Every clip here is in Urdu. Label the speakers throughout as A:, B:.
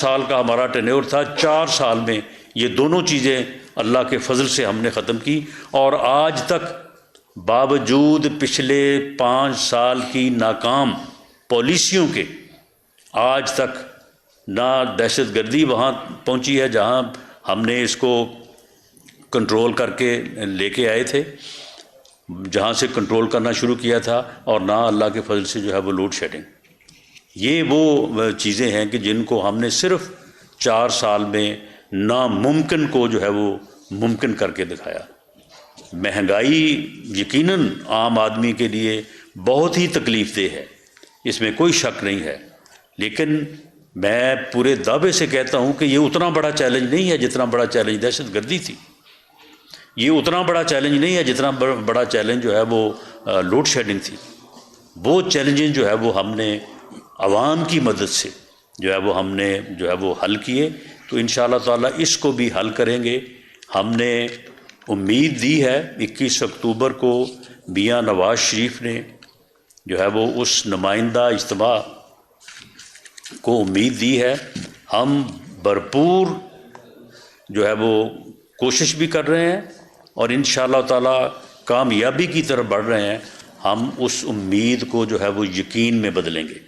A: سال کا ہمارا ٹینیور تھا، 4 سال میں یہ دونوں چیزیں اللہ کے فضل سے ہم نے ختم کی، اور آج تک باوجود پچھلے 5 سال کی ناکام پالیسیوں کے آج تک نہ دہشت گردی وہاں پہنچی ہے جہاں ہم نے اس کو کنٹرول کر کے لے کے آئے تھے، جہاں سے کنٹرول کرنا شروع کیا تھا، اور نہ اللہ کے فضل سے جو ہے وہ لوڈ شیڈنگ۔ یہ وہ چیزیں ہیں کہ جن کو ہم نے صرف 4 سال میں ناممکن کو جو ہے وہ ممکن کر کے دکھایا۔ مہنگائی یقیناً عام آدمی کے لیے بہت ہی تکلیف دہ ہے، اس میں کوئی شک نہیں ہے، لیکن میں پورے دعوے سے کہتا ہوں کہ یہ اتنا بڑا چیلنج نہیں ہے جتنا بڑا چیلنج دہشت گردی تھی، یہ اتنا بڑا چیلنج نہیں ہے جتنا بڑا چیلنج جو ہے وہ لوڈ شیڈنگ تھی۔ وہ چیلنجز جو ہے وہ ہم نے عوام کی مدد سے جو ہے وہ ہم نے جو ہے وہ حل کیے، تو انشاءاللہ تعالیٰ اس کو بھی حل کریں گے۔ ہم نے امید دی ہے 21 اکتوبر کو میاں نواز شریف نے جو ہے وہ اس نمائندہ اجتماع کو امید دی ہے، ہم بھرپور جو ہے وہ کوشش بھی کر رہے ہیں اور انشاءاللہ تعالیٰ کامیابی کی طرف بڑھ رہے ہیں۔ ہم اس امید کو جو ہے وہ یقین میں بدلیں گے،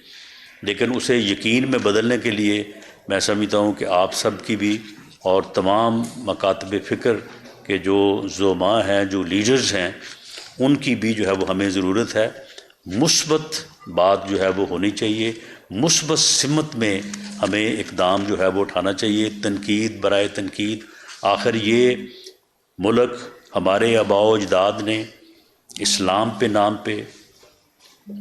A: لیکن اسے یقین میں بدلنے کے لیے میں سمجھتا ہوں کہ آپ سب کی بھی اور تمام مکاتب فکر کے جو زعماء ہیں، جو لیڈرز ہیں، ان کی بھی جو ہے وہ ہمیں ضرورت ہے۔ مثبت بات جو ہے وہ ہونی چاہیے، مثبت سمت میں ہمیں اقدام جو ہے وہ اٹھانا چاہیے، تنقید برائے تنقید۔ آخر یہ ملک ہمارے آباء و اجداد نے اسلام پہ نام پہ،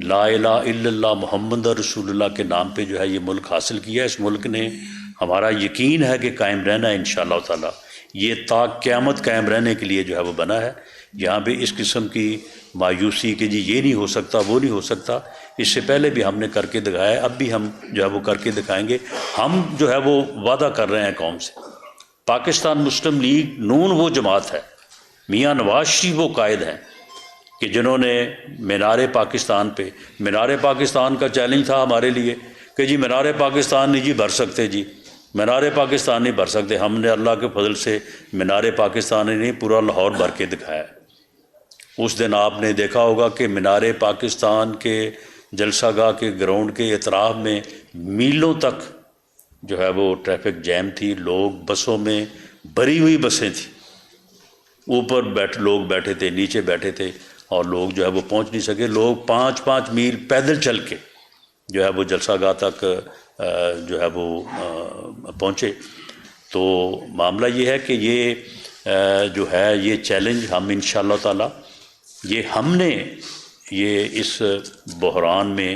A: لا الہ الا اللہ محمد رسول اللہ کے نام پہ جو ہے یہ ملک حاصل کیا ہے۔ اس ملک نے ہمارا یقین ہے کہ قائم رہنا ہے انشاءاللہ تعالی، یہ تا قیامت قائم رہنے کے لیے جو ہے وہ بنا ہے۔ یہاں پہ اس قسم کی مایوسی کہ جی یہ نہیں ہو سکتا، وہ نہیں ہو سکتا، اس سے پہلے بھی ہم نے کر کے دکھایا ہے، اب بھی ہم جو ہے وہ کر کے دکھائیں گے۔ ہم جو ہے وہ وعدہ کر رہے ہیں قوم سے، پاکستان مسلم لیگ نون وہ جماعت ہے، میاں نواز شریف وہ قائد ہیں کہ جنہوں نے مینار پاکستان پہ، مینار پاکستان کا چیلنج تھا ہمارے لیے کہ جی مینار پاکستان نہیں جی بھر سکتے، جی مینار پاکستان نہیں بھر سکتے۔ ہم نے اللہ کے فضل سے مینار پاکستان نہیں پورا لاہور بھر کے دکھایا۔ اس دن آپ نے دیکھا ہوگا کہ مینار پاکستان کے جلسہ گاہ کے گراؤنڈ کے اطراف میں میلوں تک جو ہے وہ ٹریفک جیم تھی، لوگ بسوں میں بھری ہوئی بسیں تھیں، اوپر لوگ بیٹھے تھے، نیچے بیٹھے تھے، اور لوگ جو ہے وہ پہنچ نہیں سکے۔ لوگ 5-5 میل پیدل چل کے جو ہے وہ جلسہ گاہ تک جو ہے وہ پہنچے۔ تو معاملہ یہ ہے کہ یہ جو ہے یہ چیلنج ہم انشاءاللہ تعالی ہم نے اس بحران میں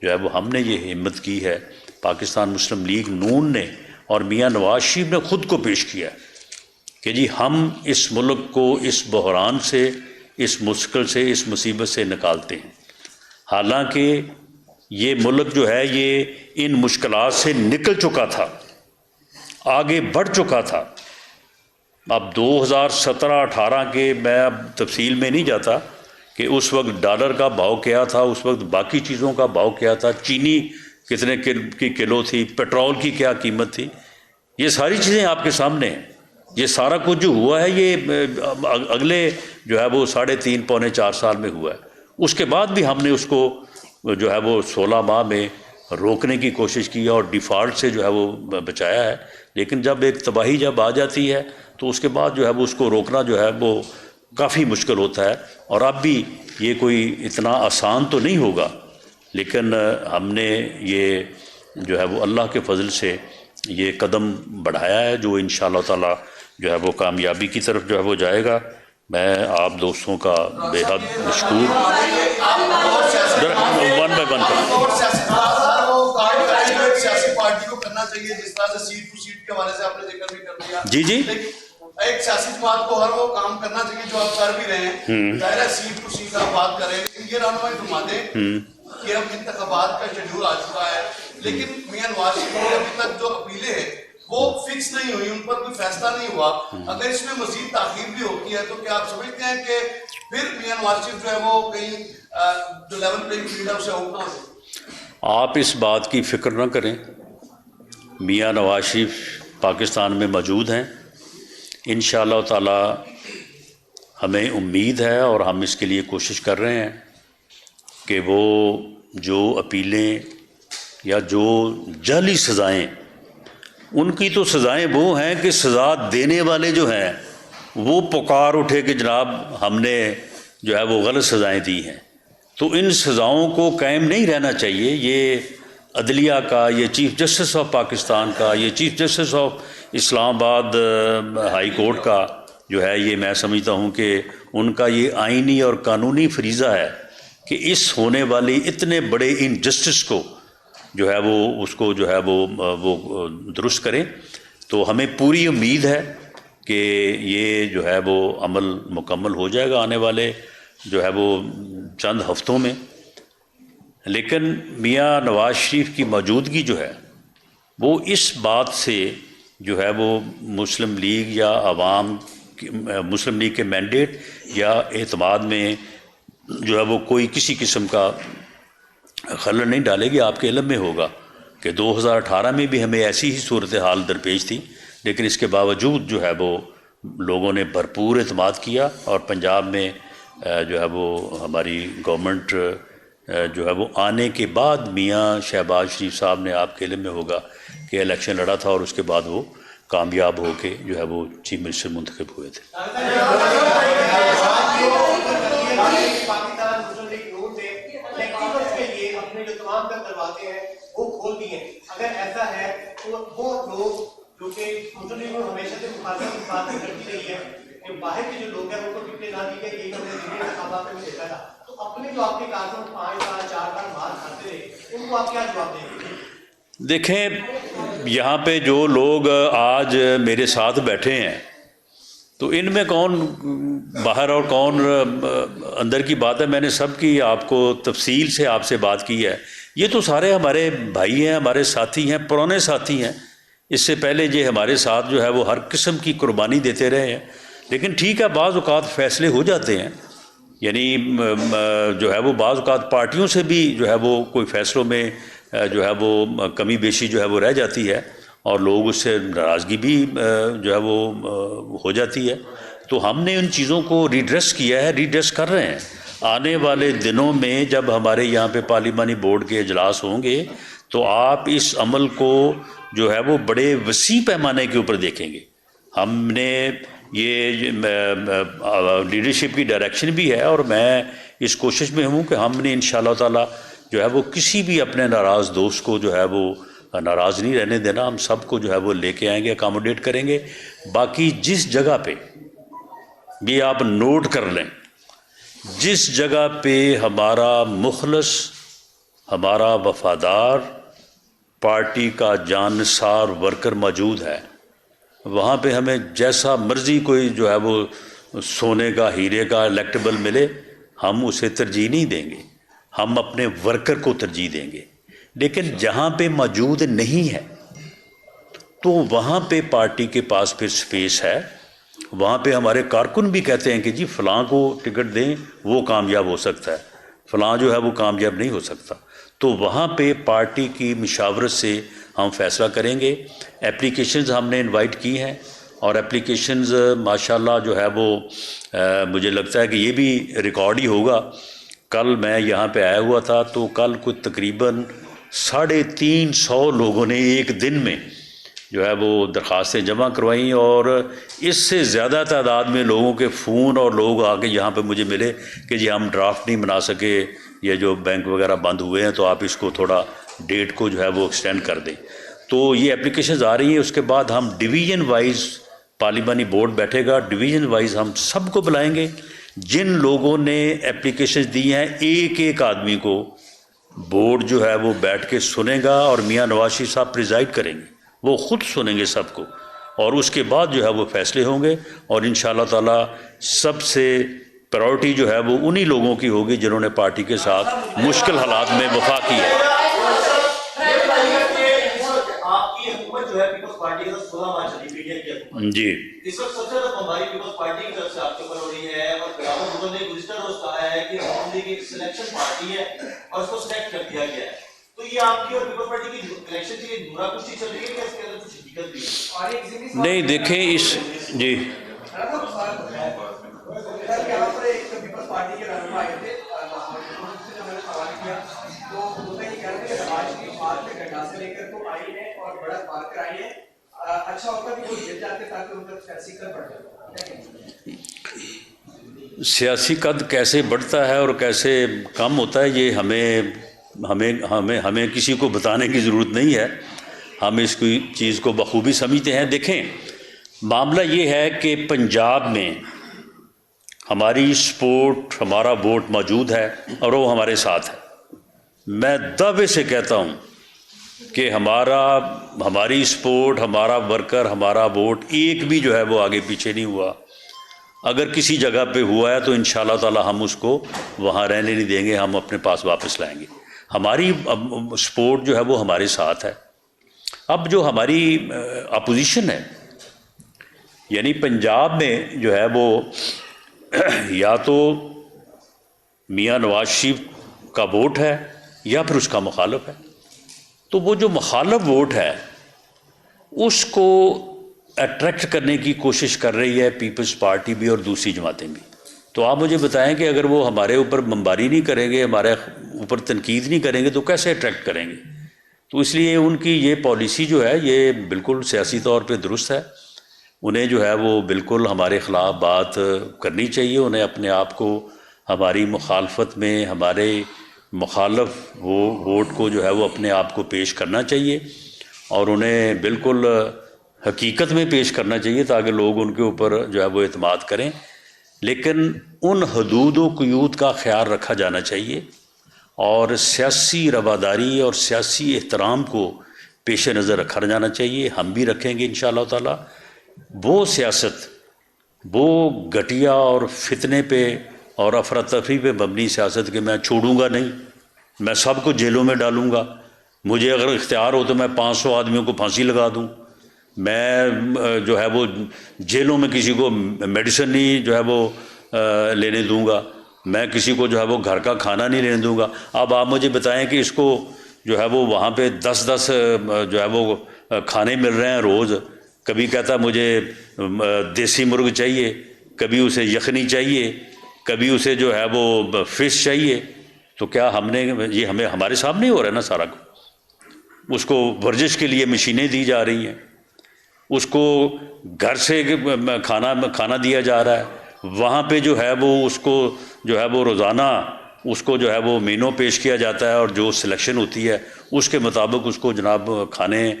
A: جو ہے وہ ہم نے یہ ہمت کی ہے، پاکستان مسلم لیگ نون نے اور میاں نواز شریف نے خود کو پیش کیا کہ جی ہم اس ملک کو اس بحران سے، اس مشکل سے، اس مصیبت سے نکالتے ہیں۔ حالانکہ یہ ملک جو ہے یہ ان مشکلات سے نکل چکا تھا، آگے بڑھ چکا تھا۔ اب 2017-18 کے میں اب تفصیل میں نہیں جاتا کہ اس وقت ڈالر کا بھاؤ کیا تھا، اس وقت باقی چیزوں کا بھاؤ کیا تھا، چینی کتنے کی کلو تھی، پیٹرول کی کیا قیمت تھی، یہ ساری چیزیں آپ کے سامنے ہیں۔ یہ سارا کچھ جو ہوا ہے یہ اگلے جو ہے وہ 3.5-4 سال میں ہوا ہے۔ اس کے بعد بھی ہم نے اس کو جو ہے وہ 16 ماہ میں روکنے کی کوشش کی اور ڈیفالٹ سے جو ہے وہ بچایا ہے، لیکن جب ایک تباہی جب آ جاتی ہے تو اس کے بعد جو ہے وہ اس کو روکنا جو ہے وہ کافی مشکل ہوتا ہے، اور اب بھی یہ کوئی اتنا آسان تو نہیں ہوگا، لیکن ہم نے یہ جو ہے وہ اللہ کے فضل سے یہ قدم بڑھایا ہے جو انشاءاللہ تعالی جو ہے وہ کامیابی کی طرف جو ہے وہ جائے گا۔ میں آپ دوستوں کا بے حد مشکور۔ ون بائی ون جی جی
B: ایک سیاسی جماعت کو ہر وہ کام کرنا چاہیے جو آپ کر بھی رہے ہیں، ظاہر ہے سیٹ ٹو سیٹ آپ بات کر رہے ہیں، لیکن یہ رہنمائی فرما دیں کہ اب انتخابات کا شیڈیول آ چکا ہے، لیکن میاں نواز شریف کی ابھی تک جو اپیلیں ہیں وہ فکس نہیں ہوئی، ان پر کوئی فیصلہ نہیں ہوا۔ اگر اس میں مزید تاخیر بھی ہوتی ہے تو کیا آپ سمجھتے ہیں کہ پھر میاں نواز شریف جو ہے وہ کہیں جو لیول پلینگ فیلڈ ہے اسے آؤٹ نہ ہو جائے؟
A: آپ اس بات کی فکر نہ کریں، میاں نواز شریف پاکستان میں موجود ہیں. انشاءاللہ تعالی ہمیں امید ہے اور ہم اس کے لیے کوشش کر رہے ہیں کہ وہ جو اپیلیں یا جو جعلی سزائیں، ان کی تو سزائیں وہ ہیں کہ سزا دینے والے جو ہیں وہ پکار اٹھے کہ جناب ہم نے جو ہے وہ غلط سزائیں دی ہیں. تو ان سزاؤں کو قائم نہیں رہنا چاہیے. یہ عدلیہ کا، یہ چیف جسٹس آف پاکستان کا، یہ چیف جسٹس آف اسلام آباد ہائی کورٹ کا جو ہے، یہ میں سمجھتا ہوں کہ ان کا یہ آئینی اور قانونی فریضہ ہے کہ اس ہونے والی اتنے بڑے انجسٹس کو جو ہے وہ اس کو جو ہے وہ درست کریں. تو ہمیں پوری امید ہے کہ یہ جو ہے وہ عمل مکمل ہو جائے گا آنے والے جو ہے وہ چند ہفتوں میں. لیکن میاں نواز شریف کی موجودگی جو ہے وہ اس بات سے جو ہے وہ مسلم لیگ یا عوام مسلم لیگ کے مینڈیٹ یا اعتماد میں جو ہے وہ کوئی کسی قسم کا خلل نہیں ڈالے گی. آپ کے علم میں ہوگا کہ 2018 میں بھی ہمیں ایسی ہی صورتحال درپیش تھی، لیکن اس کے باوجود جو ہے وہ لوگوں نے بھرپور اعتماد کیا اور پنجاب میں جو ہے وہ ہماری گورنمنٹ جو ہے وہ آنے کے بعد میاں شہباز شریف صاحب نے، آپ کے علم میں ہوگا کہ الیکشن لڑا تھا اور اس کے بعد وہ کامیاب ہو کے جو ہے وہ چیف منسٹر منتخب ہوئے تھے.
C: اگر ایسا ہے تو وہ لوگ جو کہ مسلم لیگ ہمیشہ سے مخالفت بات کرتی رہی ہے کہ باہر کے جو لوگ ہیں ان کو ٹکٹیں نہ دی گئی، یہی ہم نے ضمنی انتخابات میں دیکھا تھا. تو اپنے جو آپ کے کارکن 5 سال 4 سال مار کھاتے رہے، ان کو آپ کیا جواب دیں گے؟
A: دیکھیں، یہاں پہ جو لوگ آج میرے ساتھ بیٹھے ہیں تو ان میں کون باہر اور کون اندر کی بات ہے. میں نے سب کی آپ کو تفصیل سے آپ سے بات کی ہے. یہ تو سارے ہمارے بھائی ہیں، ہمارے ساتھی ہیں، پرانے ساتھی ہیں. اس سے پہلے یہ ہمارے ساتھ جو ہے وہ ہر قسم کی قربانی دیتے رہے ہیں. لیکن ٹھیک ہے، بعض اوقات فیصلے ہو جاتے ہیں، یعنی جو ہے وہ بعض اوقات پارٹیوں سے بھی جو ہے وہ کوئی فیصلوں میں جو ہے وہ کمی بیشی جو ہے وہ رہ جاتی ہے اور لوگ اس سے ناراضگی بھی جو ہے وہ ہو جاتی ہے. تو ہم نے ان چیزوں کو ریڈریس کیا ہے، ریڈریس کر رہے ہیں. آنے والے دنوں میں جب ہمارے یہاں پہ پارلیمانی بورڈ کے اجلاس ہوں گے تو آپ اس عمل کو جو ہے وہ بڑے وسیع پیمانے کے اوپر دیکھیں گے. ہم نے یہ لیڈرشپ کی ڈائریکشن بھی ہے اور میں اس کوشش میں ہوں کہ ہم نے انشاءاللہ تعالی جو ہے وہ کسی بھی اپنے ناراض دوست کو جو ہے وہ ناراض نہیں رہنے دینا. ہم سب کو جو ہے وہ لے کے آئیں گے، اکاموڈیٹ کریں گے. باقی جس جگہ پہ بھی آپ نوٹ کر لیں، جس جگہ پہ ہمارا مخلص، ہمارا وفادار پارٹی کا جانثار ورکر موجود ہے، وہاں پہ ہمیں جیسا مرضی کوئی جو ہے وہ سونے کا ہیرے کا الیکٹیبل ملے، ہم اسے ترجیح نہیں دیں گے. ہم اپنے ورکر کو ترجیح دیں گے. لیکن جہاں پہ موجود نہیں ہے تو وہاں پہ پارٹی کے پاس پھر سپیس ہے. وہاں پہ ہمارے کارکن بھی کہتے ہیں کہ جی فلاں کو ٹکٹ دیں، وہ کامیاب ہو سکتا ہے، فلاں جو ہے وہ کامیاب نہیں ہو سکتا. تو وہاں پہ پارٹی کی مشاورت سے ہم فیصلہ کریں گے. اپلیکیشنز ہم نے انوائٹ کی ہیں اور اپلیکیشنز ماشاءاللہ جو ہے وہ مجھے لگتا ہے کہ یہ بھی ریکارڈ ہی ہوگا. کل میں یہاں پہ آیا ہوا تھا تو کل کچھ تقریباً 350 لوگوں نے ایک دن میں جو ہے وہ درخواستیں جمع کروائیں اور اس سے زیادہ تعداد میں لوگوں کے فون اور لوگ آ کے یہاں پہ مجھے ملے کہ جی ہم ڈرافٹ نہیں بنا سکے، یہ جو بینک وغیرہ بند ہوئے ہیں تو آپ اس کو تھوڑا ڈیٹ کو جو ہے وہ ایکسٹینڈ کر دیں. تو یہ اپلیکیشنز آ رہی ہیں. اس کے بعد ہم ڈویژن وائز پارلیمانی بورڈ بیٹھے گا، ڈویژن وائز ہم سب کو بلائیں گے. جن لوگوں نے اپلیکیشنز دی ہیں ایک ایک آدمی کو بورڈ جو ہے وہ بیٹھ کے سنے گا اور میاں نواز شریف صاحب پریزائڈ کریں گے، وہ خود سنیں گے سب کو اور اس کے بعد جو ہے وہ فیصلے ہوں گے. اور انشاءاللہ تعالی سب سے پرائورٹی جو ہے وہ انہی لوگوں کی ہوگی جنہوں نے پارٹی کے ساتھ مشکل حالات میں وفا کی ہے.
C: آپ کی حکومت جو ہے پیپلز پارٹی کے ساتھ 16 مارچ پی ڈی ایم کی حکومت
A: جی
C: اس وقت سب سے زیادہ ہماری پیپلز پارٹی کی طرف سے آپ کے اوپر ہو رہی ہے اور بلاول بھٹو نے گزشتہ روز کہا ہے کہ مسلم لیگ ایک سلیکشن پارٹی ہے اور اس کو سلیکٹ کر دیا گیا ہے.
D: تو یہ آپ کی اور پیپلز پارٹی کی الیکشن کے لیے دورہ کچھ چل رہی ہے کہ اس کے اندر کچھ حقیقت بھی ہے؟
C: اور ایک ضمنی
A: نہیں دیکھیں اس جی
C: یہاں پر ایک پیپلز پارٹی کے رہنما آئے تھے جو میں نے سوال کیا تو وہ یہ کہہ رہے تھے کہ آج کی بات میں گھٹا سے لے کر تو آئی ہے اور بڑا بات کر آئی ہے، اچھا ہوتا کہ وہ مل جاتے تاکہ ان کا سیاسی قد بڑھ جاتا.
A: سیاسی قد کیسے بڑھتا ہے اور کیسے کم ہوتا ہے یہ ہمیں کسی کو بتانے کی ضرورت نہیں ہے. ہم اس کی چیز کو بخوبی سمجھتے ہیں. دیکھیں معاملہ یہ ہے کہ پنجاب میں ہماری سپورٹ ہمارا ووٹ موجود ہے اور وہ ہمارے ساتھ ہے. میں دعوے سے کہتا ہوں کہ ہماری سپورٹ ہمارا ورکر ہمارا ووٹ ایک بھی جو ہے وہ آگے پیچھے نہیں ہوا. اگر کسی جگہ پہ ہوا ہے تو انشاءاللہ تعالی ہم اس کو وہاں رہنے نہیں دیں گے، ہم اپنے پاس واپس لائیں گے. ہماری سپورٹ جو ہے وہ ہمارے ساتھ ہے. اب جو ہماری اپوزیشن ہے یعنی پنجاب میں جو ہے وہ یا تو میاں نواز شریف کا ووٹ ہے یا پھر اس کا مخالف ہے. تو وہ جو مخالف ووٹ ہے اس کو اٹریکٹ کرنے کی کوشش کر رہی ہے پیپلز پارٹی بھی اور دوسری جماعتیں بھی. تو آپ مجھے بتائیں کہ اگر وہ ہمارے اوپر بمباری نہیں کریں گے، ہمارے اوپر تنقید نہیں کریں گے تو کیسے اٹریکٹ کریں گے؟ تو اس لیے ان کی یہ پالیسی جو ہے یہ بالکل سیاسی طور پہ درست ہے. انہیں جو ہے وہ بالکل ہمارے خلاف بات کرنی چاہیے. انہیں اپنے آپ کو ہماری مخالفت میں ہمارے مخالف ووٹ کو جو ہے وہ اپنے آپ کو پیش کرنا چاہیے اور انہیں بالکل حقیقت میں پیش کرنا چاہیے تاکہ لوگ ان کے اوپر جو ہے وہ اعتماد کریں. لیکن ان حدود و قیود کا خیال رکھا جانا چاہیے اور سیاسی رواداری اور سیاسی احترام کو پیش نظر رکھا جانا چاہیے. ہم بھی رکھیں گے انشاءاللہ تعالی. وہ سیاست وہ گھٹیا اور فتنے پہ اور افراتفری پہ مبنی سیاست کہ میں چھوڑوں گا نہیں، میں سب کو جیلوں میں ڈالوں گا، مجھے اگر اختیار ہو تو میں 500 آدمیوں کو پھانسی لگا دوں، میں جو ہے وہ جیلوں میں کسی کو میڈیسن نہیں جو ہے وہ لینے دوں گا، میں کسی کو جو ہے وہ گھر کا کھانا نہیں لینے دوں گا. اب آپ مجھے بتائیں کہ اس کو جو ہے وہ وہاں پہ 10 جو ہے وہ کھانے مل رہے ہیں روز. کبھی کہتا مجھے دیسی مرغ چاہیے، کبھی اسے یخنی چاہیے، کبھی اسے جو ہے وہ فش چاہیے. تو کیا یہ ہمارے سامنے ہی ہو رہا ہے نا سارا کو. اس کو ورزش کے لیے مشینیں دی جا رہی ہیں، اس کو گھر سے کھانا دیا جا رہا ہے. وہاں پہ جو ہے وہ اس کو جو ہے وہ روزانہ اس کو جو ہے وہ مینو پیش کیا جاتا ہے اور جو سلیکشن ہوتی ہے اس کے مطابق اس کو جناب کھانے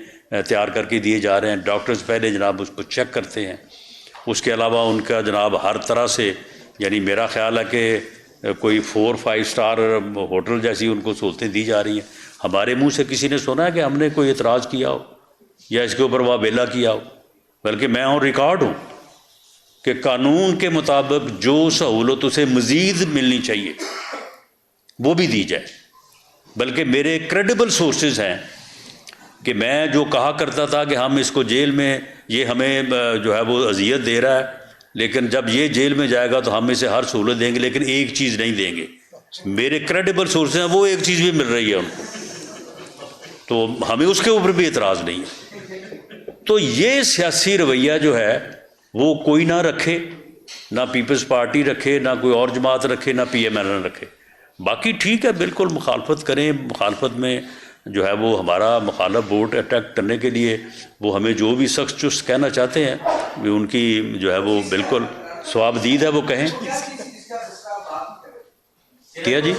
A: تیار کر کے دیے جا رہے ہیں. ڈاکٹرز پہلے جناب اس کو چیک کرتے ہیں. اس کے علاوہ ان کا جناب ہر طرح سے یعنی میرا خیال ہے کہ کوئی 4-5 اسٹار ہوٹل جیسی ان کو سہولتیں دی جا رہی ہیں. ہمارے منہ سے کسی نے سنا ہے کہ ہم نے کوئی اعتراض کیا ہو یا اس کے اوپر واویلا کیا ہو؟ بلکہ میں اور ریکارڈ ہوں کہ قانون کے مطابق جو سہولت اسے مزید ملنی چاہیے وہ بھی دی جائے. بلکہ میرے کریڈیبل سورسز ہیں کہ میں جو کہا کرتا تھا کہ ہم اس کو جیل میں یہ ہمیں جو ہے وہ اذیت دے رہا ہے، لیکن جب یہ جیل میں جائے گا تو ہم اسے ہر سہولت دیں گے لیکن ایک چیز نہیں دیں گے. میرے کریڈیبل سورسز ہیں وہ ایک چیز بھی مل رہی ہے ان کو، تو ہمیں اس کے اوپر بھی اعتراض نہیں ہے. تو یہ سیاسی رویہ جو ہے وہ کوئی نہ رکھے، نہ پیپلز پارٹی رکھے، نہ کوئی اور جماعت رکھے، نہ پی ایم ایل این رکھے. باقی ٹھیک ہے بالکل مخالفت کریں. مخالفت میں جو ہے وہ ہمارا مخالف ووٹ اٹیک کرنے کے لیے وہ ہمیں جو بھی سخت چست کہنا چاہتے ہیں وہ ان کی جو ہے وہ بالکل ثوابدید ہے وہ کہیں. کیا جی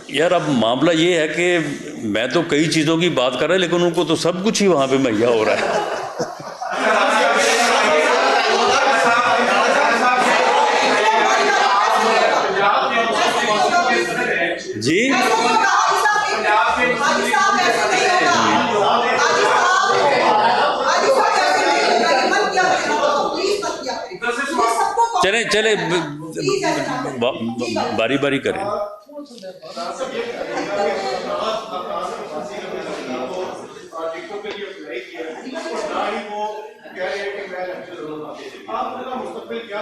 A: یار اب معاملہ یہ ہے کہ میں تو کئی چیزوں کی بات کر رہا ہوں لیکن ان کو تو سب کچھ ہی وہاں پہ مہیا ہو رہا ہے. جی چلے باری باری کریں.
B: مستقبل کیا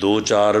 A: 2-4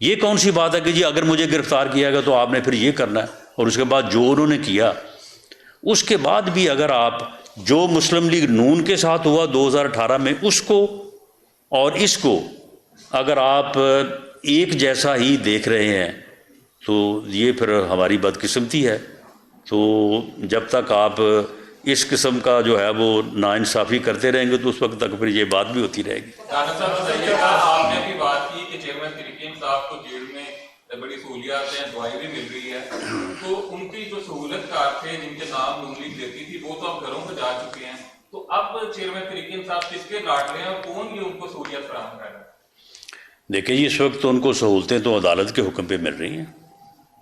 A: یہ کون سی بات ہے کہ جی اگر مجھے گرفتار کیا گیا تو آپ نے پھر یہ کرنا ہے، اور اس کے بعد جو انہوں نے کیا اس کے بعد بھی اگر آپ جو مسلم لیگ نون کے ساتھ ہوا 2018 میں اس کو اور اس کو اگر آپ ایک جیسا ہی دیکھ رہے ہیں تو یہ پھر ہماری بدقسمتی ہے. تو جب تک آپ اس قسم کا جو ہے وہ ناانصافی کرتے رہیں گے تو اس وقت تک پھر یہ بات بھی ہوتی رہے گی.
E: ڈاکٹر صاحب بتائیے گا، آپ نے بھی بات کی کہ چیئرمین تحریک انصاف کو جیل میں بڑی سہولیات ہیں، دوائی بھی مل رہی ہے، تو ان کی جو سہولت کار تھے جن کے نام نون لیگ لیتی تھی وہ تو اب گھروں پہ جا چکے ہیں، تو اب چیئرمین تحریک انصاف کس کے کاٹ رہے ہیں اور کون یہ ان کو سہولیات فراہم کر رہا ہے؟
A: دیکھیں اس وقت تو ان کو سہولتیں تو عدالت کے حکم پہ مل رہی ہیں،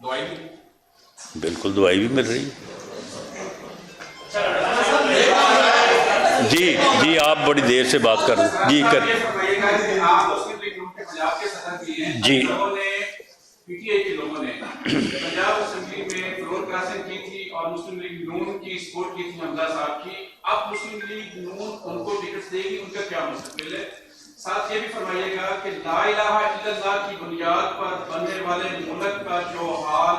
E: دوائی بھی
A: بالکل دوائی بھی مل رہی ہے. جی جی آپ بڑی دیر سے بات کر رہے جی کر جی
F: پی ٹی آئی کے لوگوں نے پنجاب اسمبلی میں فلور کراسنگ کی تھی اور مسلم لیگ نون کی سپورٹ کی تھی حمزہ صاحب کی. اب مسلم لیگ نون ان کو ٹکٹ دے گی، ان کا کیا مستقبل ہے؟ ساتھ یہ بھی فرمائیے گا کہ لا الہ الا اللہ کی بنیاد پر بننے والے ملک کا جو حال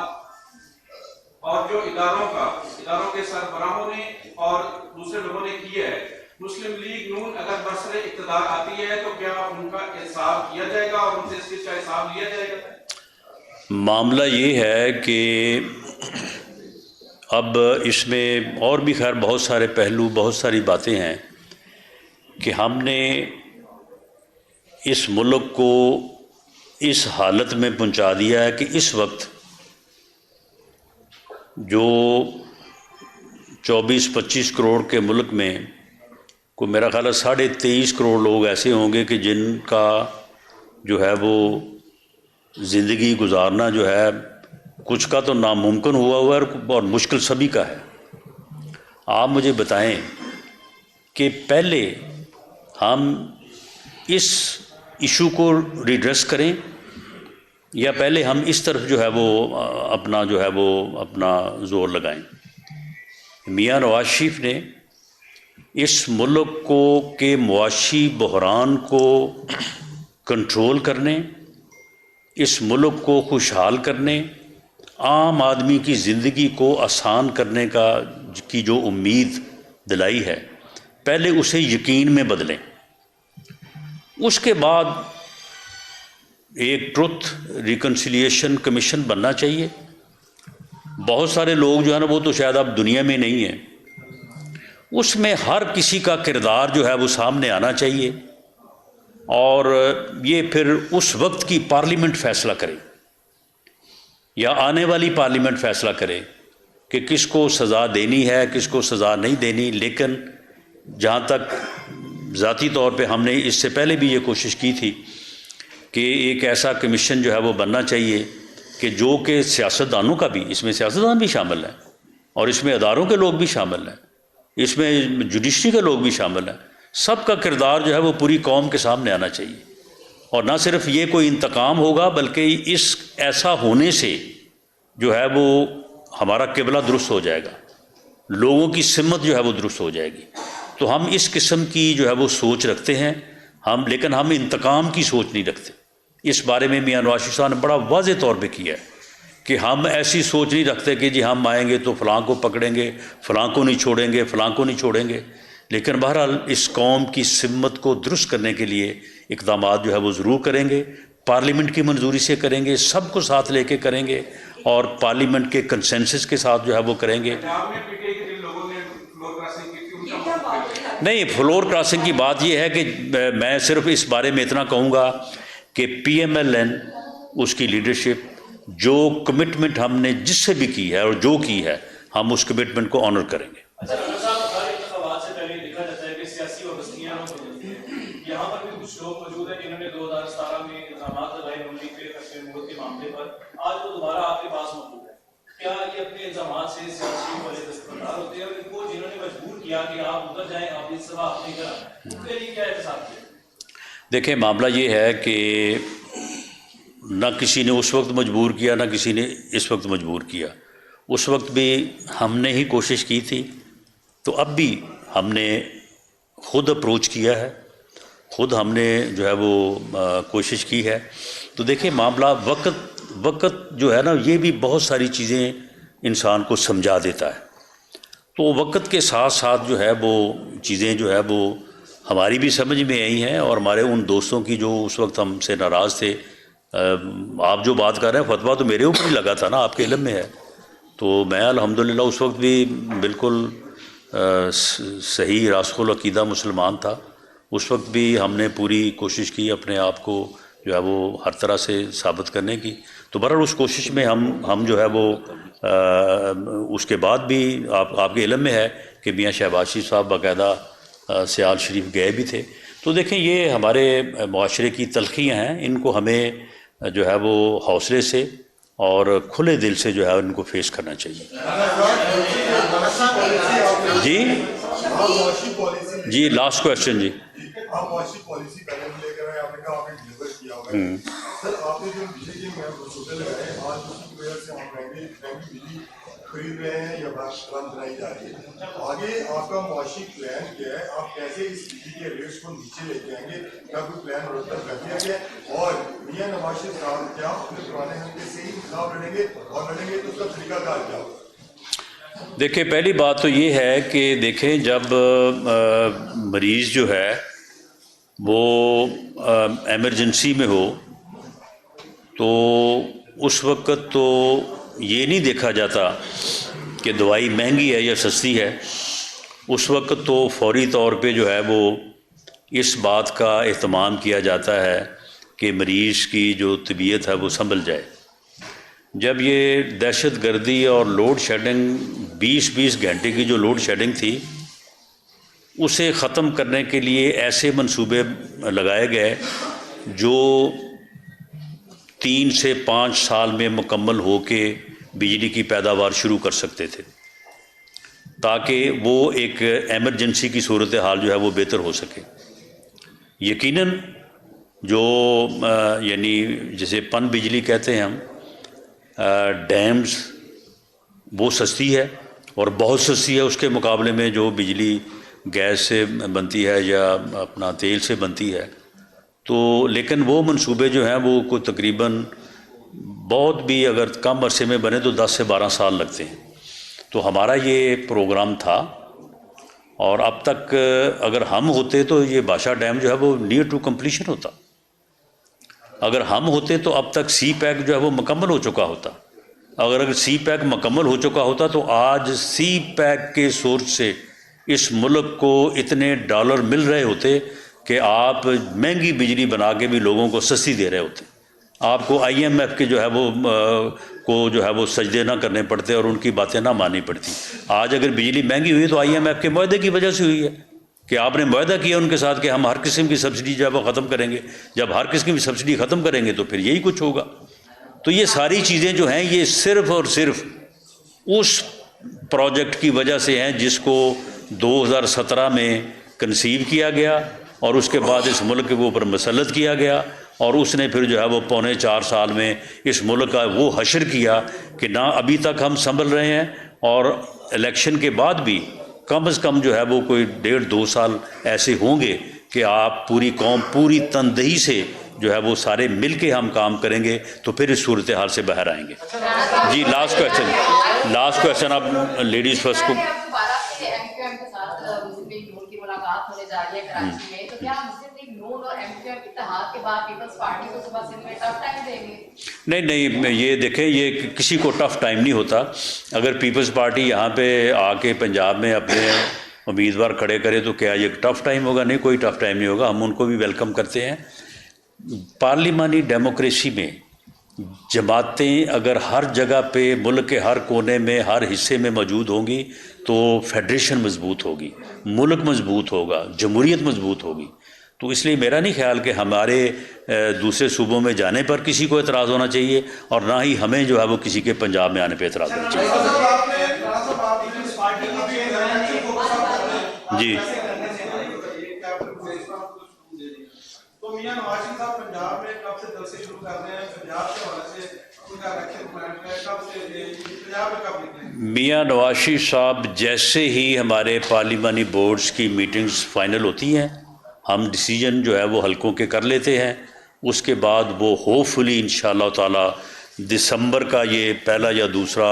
F: اور جو اداروں کے سربراہوں نے اور دوسرے لوگوں نے کیا ہے، مسلم لیگ نون اگر برسر اقتدار آتی ہے تو کیا ان کا احساب کیا جائے گا اور ان سے اس کا حساب لیا جائے گا؟
A: معاملہ یہ ہے کہ اب اس میں اور بھی خیر بہت سارے پہلو بہت ساری باتیں ہیں کہ ہم نے اس ملک کو اس حالت میں پہنچا دیا ہے کہ اس وقت جو 24-25 کروڑ کے ملک میں کو میرا خیال ہے 23.5 کروڑ لوگ ایسے ہوں گے کہ جن کا جو ہے وہ زندگی گزارنا جو ہے کچھ کا تو ناممکن ہوا ہے اور مشکل سبھی کا ہے. آپ مجھے بتائیں کہ پہلے ہم اس ایشو کو ریڈریس کریں یا پہلے ہم اس طرف جو ہے وہ اپنا زور لگائیں. میاں نواز شریف نے اس ملک کو کے معاشی بحران کو کنٹرول کرنے، اس ملک کو خوشحال کرنے، عام آدمی کی زندگی کو آسان کرنے کی جو امید دلائی ہے، پہلے اسے یقین میں بدلیں. اس کے بعد ایک ٹروتھ ریکنسیلیشن کمیشن بننا چاہیے. بہت سارے لوگ جو ہے نا وہ تو شاید اب دنیا میں نہیں ہیں، اس میں ہر کسی کا کردار جو ہے وہ سامنے آنا چاہیے اور یہ پھر اس وقت کی پارلیمنٹ فیصلہ کرے یا آنے والی پارلیمنٹ فیصلہ کرے کہ کس کو سزا دینی ہے کس کو سزا نہیں دینی. لیکن جہاں تک ذاتی طور پہ ہم نے اس سے پہلے بھی یہ کوشش کی تھی کہ ایک ایسا کمیشن جو ہے وہ بننا چاہیے کہ جو کہ سیاستدانوں کا بھی، اس میں سیاستدان بھی شامل ہیں اور اس میں اداروں کے لوگ بھی شامل ہیں، اس میں جوڈیشری کے لوگ بھی شامل ہیں، سب کا کردار جو ہے وہ پوری قوم کے سامنے آنا چاہیے. اور نہ صرف یہ کوئی انتقام ہوگا بلکہ اس ایسا ہونے سے جو ہے وہ ہمارا قبلہ درست ہو جائے گا، لوگوں کی سمت جو ہے وہ درست ہو جائے گی. تو ہم اس قسم کی جو ہے وہ سوچ رکھتے ہیں لیکن ہم انتقام کی سوچ نہیں رکھتے. اس بارے میں میاں نواز شریف صاحب نے بڑا واضح طور پہ کیا ہے کہ ہم ایسی سوچ نہیں رکھتے کہ جی ہم آئیں گے تو فلاں کو پکڑیں گے، فلاں کو نہیں چھوڑیں گے، فلاں کو نہیں چھوڑیں گے. لیکن بہرحال اس قوم کی سمت کو درست کرنے کے لیے اقدامات جو ہے وہ ضرور کریں گے، پارلیمنٹ کی منظوری سے کریں گے، سب کو ساتھ لے کے کریں گے اور پارلیمنٹ کے کنسنسس کے ساتھ جو ہے وہ کریں گے. نہیں، فلور کراسنگ کی بات یہ ہے کہ میں صرف اس بارے میں اتنا کہوں گا کہ پی ایم ایل این اس کی لیڈرشپ جو کمٹمنٹ ہم نے جس سے بھی کی ہے اور جو کی ہے ہم اس کمٹمنٹ کو آنر کریں گے.
G: انتخابات سے پہلے دیکھا جاتا ہے کہ سیاسی وابستگیاں یہاں پر بھی کچھ لوگ موجود ہیں جنہوں نے 2017 میں الزامات لگائے نون لیگ پہ کشمیر ملک کے معاملے پر، آج وہ دوبارہ آپ کے پاس موجود ہے. کیا یہ اپنے الزامات سے سیاسی والے دستبردار ہوتے ہیں اور ان کو جنہوں نے مجبور کیا کہ آپ ادھر جائیں آپ اس سبھا اپنے گھر آئیں، ان کے لیے کیا احتساب کیا؟
A: دیکھیں معاملہ یہ ہے کہ نہ کسی نے اس وقت مجبور کیا نہ کسی نے اس وقت مجبور کیا. اس وقت بھی ہم نے ہی کوشش کی تھی، تو اب بھی ہم نے خود اپروچ کیا ہے، خود ہم نے جو ہے وہ کوشش کی ہے. تو دیکھیں معاملہ وقت جو ہے نا یہ بھی بہت ساری چیزیں انسان کو سمجھا دیتا ہے. تو وقت کے ساتھ ساتھ جو ہے وہ چیزیں جو ہے وہ ہماری بھی سمجھ میں آئی ہیں اور ہمارے ان دوستوں کی جو اس وقت ہم سے ناراض تھے. آپ جو بات کر رہے ہیں فتویٰ تو میرے اوپر ہی لگا تھا نا, آپ کے علم میں ہے. تو میں الحمدللہ اس وقت بھی بالکل صحیح راسخ العقیدہ مسلمان تھا. اس وقت بھی ہم نے پوری کوشش کی اپنے آپ کو جو ہے وہ ہر طرح سے ثابت کرنے کی. تو بہرحال اس کوشش میں ہم جو ہے وہ اس کے بعد بھی آپ کے علم میں ہے کہ میاں شہباز شریف صاحب باقاعدہ سیال شریف گئے بھی تھے. تو دیکھیں یہ ہمارے معاشرے کی تلخیاں ہیں, ان کو ہمیں جو ہے وہ حوصلے سے اور کھلے دل سے جو ہے ان کو فیس کرنا چاہیے. جی لاسٹ کویسچن. جی
H: آپ معاشی پالیسی پہلے بھی لے کر آئے, آپ نے کہا آپ نے ڈلیور کیا ہوا ہے. سر آپ نے جو بجلی کے منصوبے لگائے ہیں آج اس کی وجہ سے ہم مہنگی بجلی خرید رہے ہیں یا بند بنائی جا رہی ہے. آگے آپ کا معاشی پلان کیا ہے, آپ کیسے اس بجلی کے ریٹس کو نیچے لے کے آئیں گے, کیا کوئی پلان مرتب کر دیا گیا ہے؟ اور میاں نواز شریف صاحب کیا اپنے پرانے حلقے سے ہی انتخاب لڑیں گے, اور لڑیں گے تو اس کا طریقہ کار کیا ہوگا؟
A: دیکھیں پہلی بات تو یہ ہے کہ دیکھیں جب مریض جو ہے وہ ایمرجنسی میں ہو تو اس وقت تو یہ نہیں دیکھا جاتا کہ دوائی مہنگی ہے یا سستی ہے. اس وقت تو فوری طور پہ جو ہے وہ اس بات کا اہتمام کیا جاتا ہے کہ مریض کی جو طبیعت ہے وہ سنبھل جائے. جب یہ دہشت گردی اور لوڈ شیڈنگ 20 گھنٹے کی جو لوڈ شیڈنگ تھی اسے ختم کرنے کے لیے ایسے منصوبے لگائے گئے جو 3 سے 5 سال میں مکمل ہو کے بجلی کی پیداوار شروع کر سکتے تھے, تاکہ وہ ایک ایمرجنسی کی صورتحال جو ہے وہ بہتر ہو سکے. یقیناً جو یعنی جسے پن بجلی کہتے ہیں ہم, ڈیمز وہ سستی ہے اور بہت سستی ہے اس کے مقابلے میں جو بجلی گیس سے بنتی ہے یا اپنا تیل سے بنتی ہے. تو لیکن وہ منصوبے جو ہیں وہ کوئی تقریباً بہت بھی اگر کم عرصے میں بنے تو 10 سے 12 سال لگتے ہیں. تو ہمارا یہ پروگرام تھا اور اب تک اگر ہم ہوتے تو یہ بادشاہ ڈیم جو ہے وہ نیئر ٹو کمپلیشن ہوتا. اگر ہم ہوتے تو اب تک سی پیک جو ہے وہ مکمل ہو چکا ہوتا. اگر سی پیک مکمل ہو چکا ہوتا تو آج سی پیک کے سورس سے اس ملک کو اتنے ڈالر مل رہے ہوتے کہ آپ مہنگی بجلی بنا کے بھی لوگوں کو سستی دے رہے ہوتے. آپ کو IMF کے جو ہے وہ کو جو ہے وہ سجدے نہ کرنے پڑتے اور ان کی باتیں نہ ماننی پڑتی. آج اگر بجلی مہنگی ہوئی تو IMF کے معاہدے کی وجہ سے ہوئی ہے کہ آپ نے معاہدہ کیا ان کے ساتھ کہ ہم ہر قسم کی سبسڈی جو ہے وہ ختم کریں گے. جب ہر قسم کی سبسڈی ختم کریں گے تو پھر یہی کچھ ہوگا. تو یہ ساری چیزیں جو ہیں یہ صرف اور صرف اس پروجیکٹ کی وجہ سے ہیں جس کو 2017 میں کنسیو کیا گیا اور اس کے بعد اس ملک کے اوپر مسلط کیا گیا, اور اس نے پھر جو ہے وہ 3.25 سال میں اس ملک کا وہ حشر کیا کہ نہ ابھی تک ہم سنبھل رہے ہیں, اور الیکشن کے بعد بھی کم از کم جو ہے وہ کوئی 1.5-2 سال ایسے ہوں گے کہ آپ پوری قوم پوری تندہی سے جو ہے وہ سارے مل کے ہم کام کریں گے تو پھر اس صورتحال سے باہر آئیں گے. جی لاسٹ کویسچن آپ لیڈیز فرسٹ کو.
I: ملاقات ہونے جا رہی ہے کراچی میں, تو کیا مسلم لیگ نون اور MQM اتحاد کے بعد پیپلز پارٹی کو صبح سے ٹف ٹائم دیں گے؟
A: نہیں, یہ دیکھیں یہ کسی کو ٹف ٹائم نہیں ہوتا. اگر پیپلز پارٹی یہاں پہ آ کے پنجاب میں اپنے امیدوار کھڑے کرے تو کیا یہ ٹف ٹائم ہوگا؟ نہیں, کوئی ٹف ٹائم نہیں ہوگا. ہم ان کو بھی ویلکم کرتے ہیں. پارلیمانی ڈیموکریسی میں جماعتیں اگر ہر جگہ پہ ملک کے ہر کونے میں ہر حصے میں موجود ہوں گی تو فیڈریشن مضبوط ہوگی, ملک مضبوط ہوگا, جمہوریت مضبوط ہوگی. تو اس لیے میرا نہیں خیال کہ ہمارے دوسرے صوبوں میں جانے پر کسی کو اعتراض ہونا چاہیے اور نہ ہی ہمیں جو ہے وہ کسی کے پنجاب میں آنے پہ اعتراض ہونا چاہیے. جی
F: تو میاں نواز شریف صاحب پنجاب میں کب سے جلسے شروع کر رہے ہیں؟ پنجاب کے حوالے سے ان کا الیکشن پلان ہے, کب سے پنجاب میں کب نکلیں گے؟
A: میاں نواز شریف صاحب جیسے ہی ہمارے پارلیمانی بورڈز کی میٹنگز فائنل ہوتی ہیں ہم ڈیسیجن جو ہے وہ حلقوں کے کر لیتے ہیں. اس کے بعد وہ ہوپ فلی انشاءاللہ تعالی دسمبر کا یہ پہلا یا دوسرا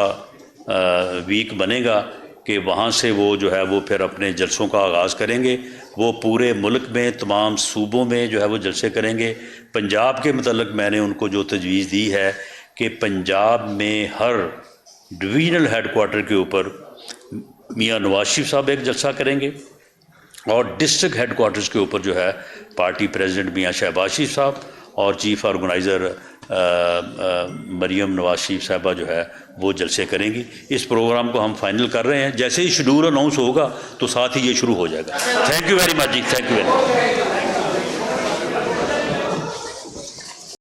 A: ویک بنے گا کہ وہاں سے وہ جو ہے وہ پھر اپنے جلسوں کا آغاز کریں گے. وہ پورے ملک میں تمام صوبوں میں جو ہے وہ جلسے کریں گے. پنجاب کے متعلق میں نے ان کو جو تجویز دی ہے کہ پنجاب میں ہر ڈویژنل ہیڈ کوارٹر کے اوپر میاں نواز شریف صاحب ایک جلسہ کریں گے اور ڈسٹرکٹ ہیڈ کوارٹرز کے اوپر جو ہے پارٹی پریزیڈنٹ میاں شہباز شریف صاحب اور چیف آرگنائزر مریم نواز شریف صاحبہ جو ہے وہ جلسے کریں گی. اس پروگرام کو ہم فائنل کر رہے ہیں. جیسے ہی شیڈول اناؤنس ہوگا تو ساتھ ہی یہ شروع ہو جائے گا. تھینک یو ویری مچ جی. Thank you very much.